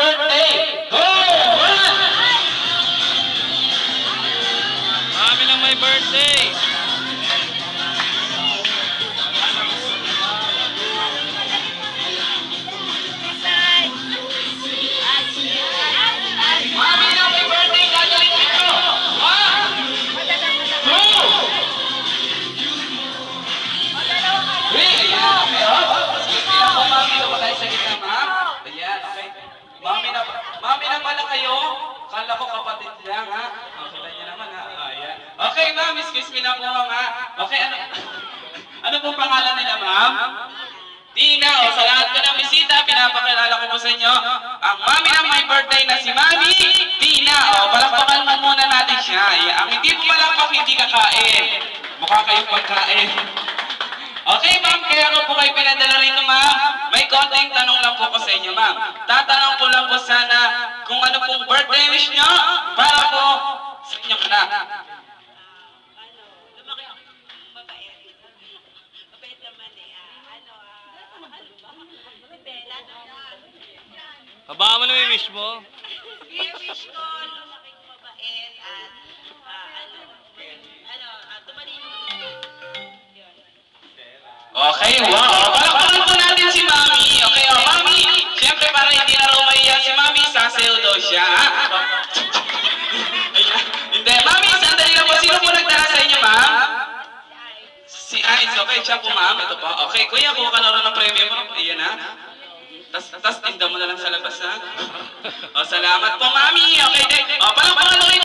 birthday. Go! Mami ng may birthday. Mami ng may birthday, gagaling dito. 1, 2, 3. Ayan, okay. Sige lang po, mami. Huwag tayo sa gitna, ma'am. Ayan, okay. Mami na pala kayo. Kala ko kapatid lang, ha? Kita niyo naman, ha? Ayan. Okay, ma'am. Excuse me lang po, ma'am, ha? Okay, ano pong pangalan nila, ma'am? Tina, o sa lahat ko ng bisita, pinapakilala ko po sa inyo ang mami ng may birthday na si Mami Tina. O, palakpakan mo muna natin siya. Ang hindi po palakpak, hindi kakain. Mukha kayong pagkain. Okay, ma'am, kaya ako po kayo pinadala rito, ma'am. May konting tanong lang po ko sa inyo, ma'am. Tatanong ko lang po sana kung ano pong birthday wish nyo para po sa inyo na. Kabaan mo na may wish mo. Wish ko, lumaking mabait at tumalino. Okay, wow. Palakpakan po natin si Mami. Okay, Mami. Siyempre, para hindi na rumaiyak si Mami, sasayaw daw siya. Hindi, Mami, sandali lang po. Sino po nagdala sa inyo, ma'am? Si Ice. Okay, siya po, ma'am. Ito po. Okay, kuya, kuha ka na rin ng premium mo. Iyan, ha? Tas tinda mo na lang sa labas, ha? O, salamat po, Mami. Okay, palakpakan ulit.